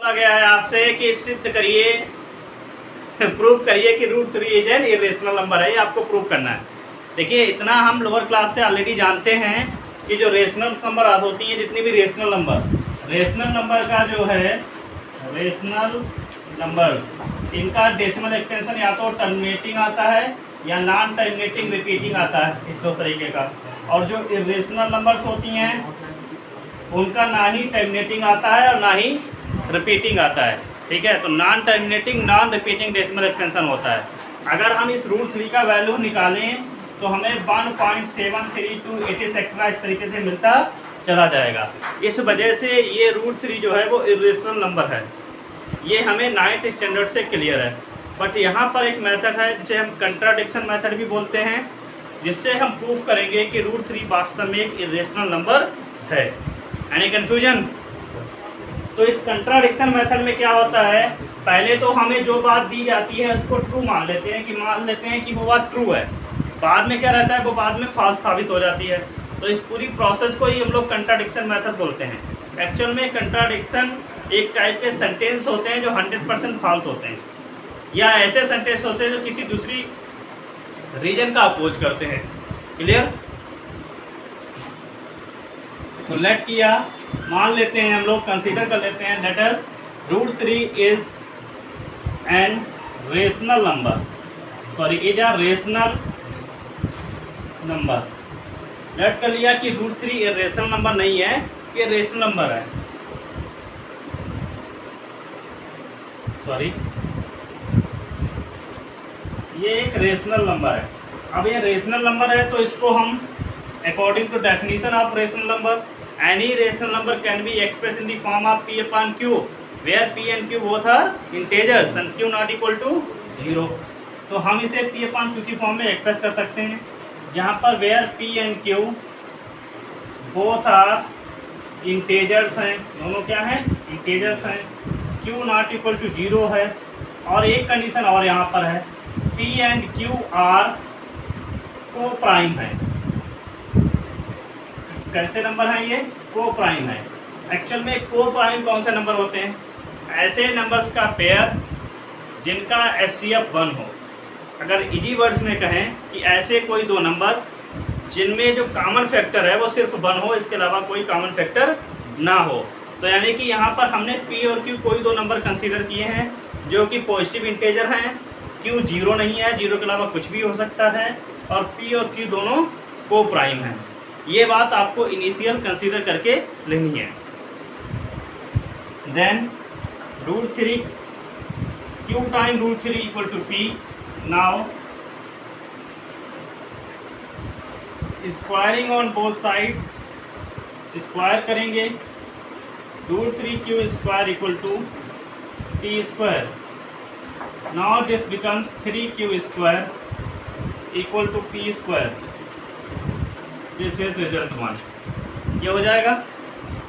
बोला गया है आपसे कि सिद्ध करिए प्रूव करिए कि √3 इज एन इरेशनल नंबर है। ये आपको प्रूव करना है। देखिए इतना हम लोअर क्लास से ऑलरेडी जानते हैं कि जो रेशनल नंबर होती हैं, जितनी भी रेशनल नंबर का जो है रेशनल नंबर, इनका डेसिमल एक्सटेंशन या तो टर्मिनेटिंग आता है या नॉन टर्मिनेटिंग रिपीटिंग आता है, इस दो तरीके का। और जो इरेशनल नंबर्स होती हैं उनका ना ही टर्मिनेटिंग आता है और ना ही रिपीटिंग आता है। ठीक है, तो non terminating non repeating decimal extension होता है। अगर हम इस √3 का वैल्यू निकालें तो हमें 1.732 एक्स्ट्रा इस तरीके से मिलता चला जाएगा। इस वजह से ये √3 जो है वो इरेशनल नंबर है। ये हमें 9th स्टैंडर्ड से क्लियर है। बट यहाँ पर एक मेथड है जिसे हम कंट्राडिक्शन मेथड भी बोलते हैं, जिससे हम प्रूफ करेंगे कि √3 वास्तव में एक इरेशनल नंबर है। Any confusion? तो इस कंट्राडिक्शन मेथड में क्या होता है, पहले तो हमें जो बात दी जाती है उसको ट्रू मान लेते हैं कि वो बात ट्रू है। बाद में क्या रहता है, वो बाद में फॉल्स साबित हो जाती है। तो इस पूरी प्रोसेस को ही हम लोग कंट्राडिक्शन मेथड बोलते हैं। एक्चुअल में कंट्राडिक्शन एक टाइप के सेंटेंस होते हैं जो 100% फॉल्स होते हैं, या ऐसे सेंटेंस होते हैं जो किसी दूसरी रीजन का अपोज करते हैं। क्लियर? तो लेट किया, मान लेते हैं हम लोग, कंसीडर कर लेते हैं let us √3 is an rational number, is a rational number. Let कर लिया कि √3 इरेशनल नंबर नहीं है, ये रेशनल नंबर है। ये एक रेशनल नंबर है। अब ये रेशनल नंबर है तो इसको हम according to definition of rational number, any rational number can be express in the form of P/Q where P and Q both are integers and Q not equal to 0। तो हम इसे P/Q की form में express कर सकते हैं, जहाँ पर where P and Q both are integers हैं, दोनों क्या हैं, इंटेजर्स हैं। Q नॉट इक्वल टू 0 है। और एक कंडीशन और यहाँ पर है, P and Q आर को प्राइम है। कैसे नंबर है ये? को प्राइम है। एक्चुअल में को प्राइम कौन से नंबर होते हैं? ऐसे नंबर्स का पेयर जिनका HCF 1 हो। अगर इजी वर्ड्स में कहें कि ऐसे कोई दो नंबर जिनमें जो कॉमन फैक्टर है वो सिर्फ 1 हो, इसके अलावा कोई कॉमन फैक्टर ना हो। तो यानी कि यहाँ पर हमने P और Q कोई दो नंबर कंसीडर किए हैं जो कि पॉजिटिव इंटेजर हैं। Q 0 नहीं है, 0 के अलावा कुछ भी हो सकता है, और P और Q दोनों को प्राइम हैं। ये बात आपको इनिशियल कंसीडर करके लेनी है। Then √3 Q time √3 equal to P। Now squaring on both sides, square करेंगे, √3Q square equal to P square. Now this becomes 3Q square equal to P square. This is result 1। ये हो जाएगा।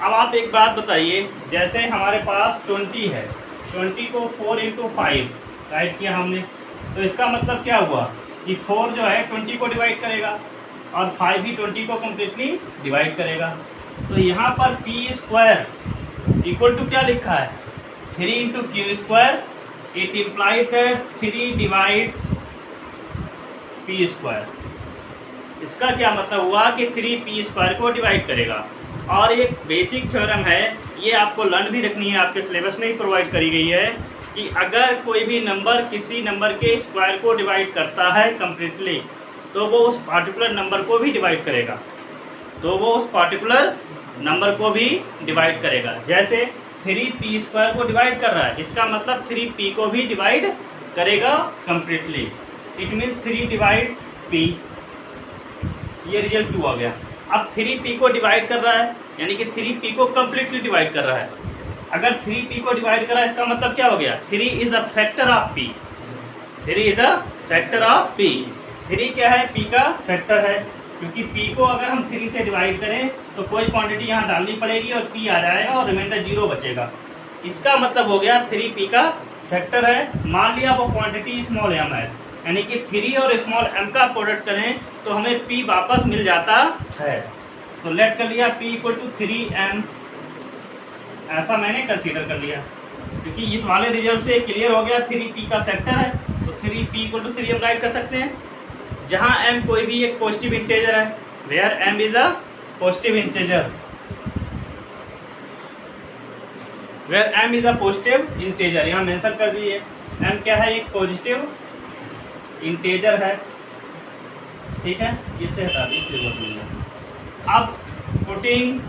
अब आप एक बात बताइए, जैसे हमारे पास 20 है, 20 को 4 × 5 राइट किया हमने, तो इसका मतलब क्या हुआ कि 4 जो है 20 को डिवाइड करेगा और 5 भी 20 को कम्प्लीटली डिवाइड करेगा। तो यहाँ पर P स्क्वायर इक्वल टू क्या लिखा है, 3 × Q square. It implies that 3 divides P square. इसका क्या मतलब हुआ कि 3P स्क्वायर को डिवाइड करेगा। और एक बेसिक थ्योरम है, ये आपको लर्न भी रखनी है, आपके सिलेबस में ही प्रोवाइड करी गई है, कि अगर कोई भी नंबर किसी नंबर के स्क्वायर को डिवाइड करता है कम्प्लीटली, तो वो उस पार्टिकुलर नंबर को भी डिवाइड करेगा। जैसे 3P स्क्वायर को डिवाइड कर रहा है, इसका मतलब 3P को भी डिवाइड करेगा completely. It means 3 divides P। ये रिजल्ट 2 आ गया। अब 3P को डिवाइड कर रहा है, यानी कि 3P को कम्प्लीटली डिवाइड कर रहा है। अगर 3P को डिवाइड कर रहा है, इसका मतलब क्या हो गया, 3 is a factor of P। 3 is a factor of P। 3 क्या है, P का फैक्टर है। क्योंकि P को अगर हम 3 से डिवाइड करें तो कोई क्वांटिटी यहाँ डालनी पड़ेगी और P आ जाएगा और रिमाइंडर 0 बचेगा। इसका मतलब हो गया 3P का फैक्टर है। मान लिया वो क्वांटिटी स्मॉल m है, यानी कि 3 और स्मॉल m का प्रोडक्ट करें तो हमें P वापस मिल जाता है। तो लेट कर लिया P इक्वल टू 3m, ऐसा मैंने कंसीडर कर लिया। क्योंकि इस वाले रिजल्ट से क्लियर हो गया 3p का फैक्टर है, तो 3p = 3 हम राइट कर सकते हैं। जहाँ m कोई भी एक पॉजिटिव इंटीजर है, where m is a positive integer, where m is a positive integer, यहाँ मेंशन कर दिए m क्या है, एक पॉजिटिव इंटीजर है, ठीक है, इसे हटा दीजिए। अब putting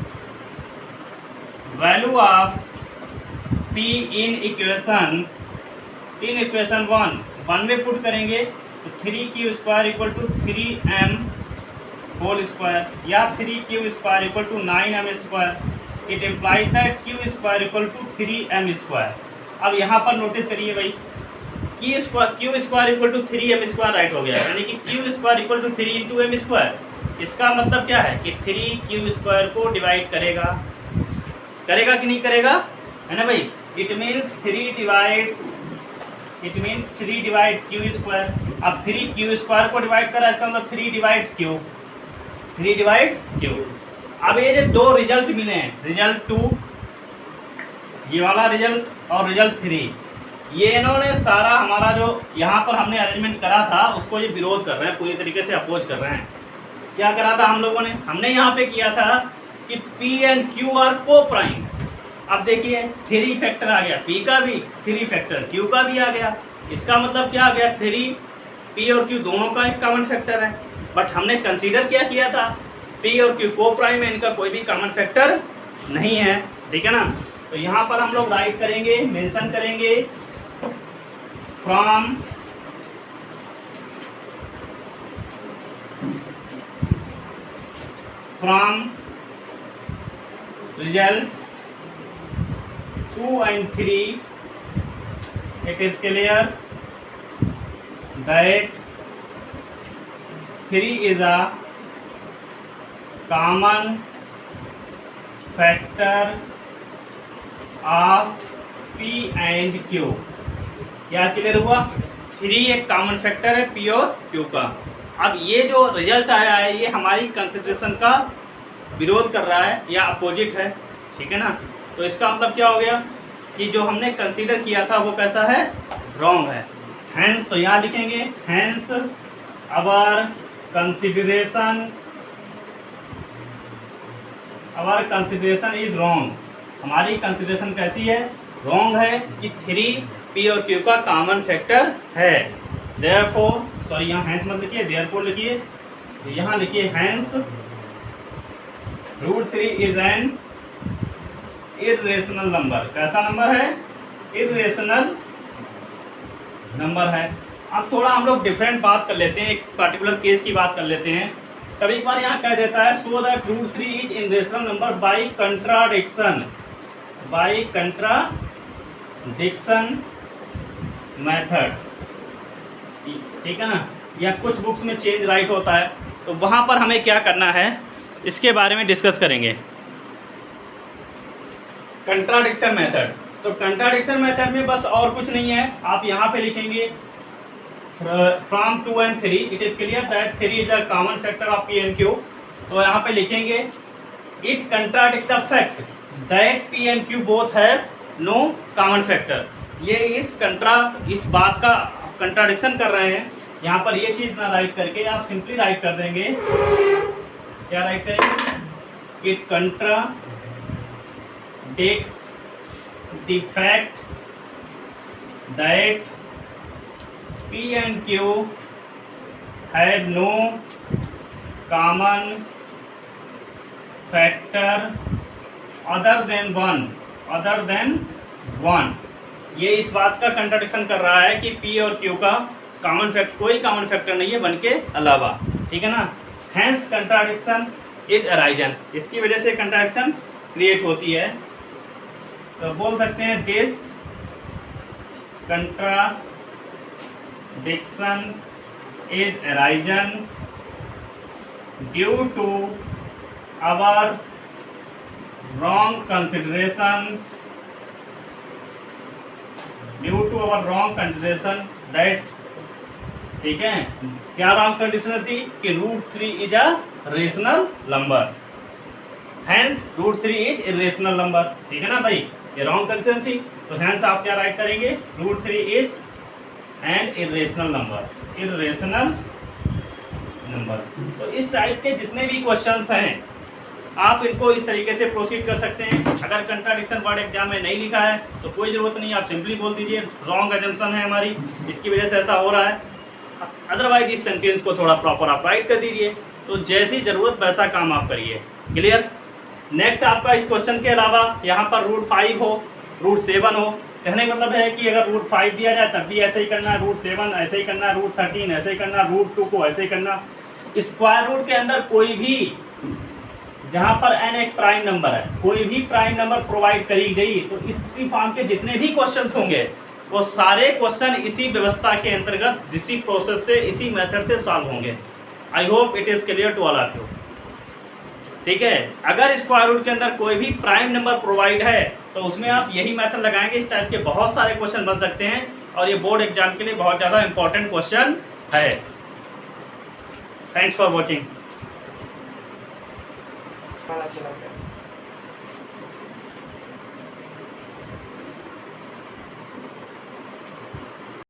value of p in equation 1 में पुट करेंगे तो 3q² = 3m होल स्क्वायर या 3q² = 9m²। It implies that q² = 3m²। अब यहाँ पर नोटिस करिए भाई, q² = 3m² राइट हो गया, यानी कि q² = 3 × m²। इसका मतलब क्या है कि 3q² को डिवाइड करेगा कि नहीं करेगा, है ना भाई। It means 3 divide q²। अब 3q² को डिवाइड करा, इसका मतलब 3 डिवाइड्स q। अब ये जो दो रिजल्ट मिले हैं, रिजल्ट 2 ये वाला रिजल्ट और रिजल्ट 3, ये इन्होंने सारा हमारा जो यहाँ पर हमने अरेंजमेंट करा था उसको ये विरोध कर रहे हैं, पूरी तरीके से अपोज कर रहे हैं। क्या करा था हम लोगों ने, हमने यहाँ पे किया था कि p एंड q आर को प्राइम। अब देखिए 3 फैक्टर आ गया, p का भी 3 फैक्टर, q का भी आ गया। इसका मतलब क्या आ गया, 3 p और q दोनों का एक कॉमन फैक्टर है। बट हमने कंसीडर क्या किया था, p और q को प्राइम है, इनका कोई भी कॉमन फैक्टर नहीं है, ठीक है ना। तो यहाँ पर हम लोग राइट करेंगे, मेंशन करेंगे from result 2 and 3, it is clear that 3 is a common factor of p and q। क्या क्लियर हुआ, 3 एक कॉमन फैक्टर है p और q का। अब ये जो रिजल्ट आया है ये हमारी कंसिडरेशन का विरोध कर रहा है या अपोजिट है, ठीक है ना। तो इसका मतलब क्या हो गया कि जो हमने कंसीडर किया था वो कैसा है, रॉन्ग है। हैंस तो यहाँ लिखेंगे, hence our consideration is wrong. हमारी कंसिडरेशन कैसी है, रॉन्ग है कि 3 p और q का कॉमन फैक्टर है। देयरफॉर, सॉरी यहाँ हैंस मत लिखिए, देयरफॉर लिखिए, यहाँ लिखिए hence √3 is an irrational number. कैसा नंबर है, इर्रेशनल नंबर है। अब थोड़ा हम लोग डिफरेंट बात कर लेते हैं, एक पर्टिकुलर केस की बात कर लेते हैं। कभी बार यहाँ कह देता है so that √3 is irrational number by contradiction method, ठीक है ना। या कुछ बुक्स में चेंज राइट होता है, तो वहाँ पर हमें क्या करना है इसके बारे में डिस्कस करेंगे। कंट्राडिक्शन मेथड, तो कंट्राडिक्शन मेथड में बस और कुछ नहीं है, आप यहाँ पे लिखेंगे from 2 and 3 it is clear that 3 is the common factor of p and q। तो यहाँ पे लिखेंगे it contradict the fact that p and q both have no common factor. ये इस बात का कंट्राडिक्शन कर रहे हैं। यहाँ पर ये चीज़ ना राइट करके आप सिंपली राइट कर देंगे, क्या राइट करेंगे, it contradicts the fact that p and q have no common factor other than one। ये इस बात का कंट्राडिक्शन कर रहा है कि p और q का कोई कॉमन फैक्टर नहीं है बन के अलावा, ठीक है ना। हैंस कंट्राडिक्शन इज अराइजन, इसकी वजह से कंट्राडिक्शन क्रिएट होती है। तो बोल सकते हैं this contradiction is arisen due to our wrong consideration that, ठीक है। क्या रॉन्ग कंडीशन थी कि √3 is a rational number, hence √3 is irrational number, ठीक है ना भाई, ये रॉन्ग कंडीशन थी। तो हैंस आप क्या राइट करेंगे, √3 इज एन इरेशनल नंबर। तो इस टाइप के जितने भी क्वेश्चंस हैं आप इनको इस तरीके से प्रोसीड कर सकते हैं। अगर कंट्राडिक्शन वर्ड एग्जाम में नहीं लिखा है तो कोई ज़रूरत नहीं, आप सिंपली बोल दीजिए रॉन्ग अजम्पशन है हमारी, इसकी वजह से ऐसा हो रहा है। अदरवाइज इस सेंटेंस को थोड़ा प्रॉपर आप राइट कर दीजिए। तो जैसी ज़रूरत वैसा काम आप करिए। क्लियर। नेक्स्ट आपका इस क्वेश्चन के अलावा यहाँ पर √5 हो, √7 हो, कहने का मतलब है कि अगर √5 दिया जाए तब भी ऐसे ही करना है, √7 ऐसे ही करना है, √13 ऐसे ही करना, √2 को ऐसे ही करना। स्क्वायर रूट के अंदर कोई भी, जहाँ पर n एक प्राइम नंबर है, कोई भी प्राइम नंबर प्रोवाइड करी गई तो इसी फॉर्म के जितने भी क्वेश्चन होंगे वो सारे क्वेश्चन इसी व्यवस्था के अंतर्गत इसी प्रोसेस से, इसी मेथड से सॉल्व होंगे। I hope it is clear to all of you. ठीक है। अगर स्क्वायर रूट के अंदर कोई भी प्राइम नंबर प्रोवाइड है तो उसमें आप यही मेथड लगाएंगे। इस टाइप के बहुत सारे क्वेश्चन बन सकते हैं और ये बोर्ड एग्जाम के लिए बहुत ज़्यादा इंपॉर्टेंट क्वेश्चन है। Thanks for watching.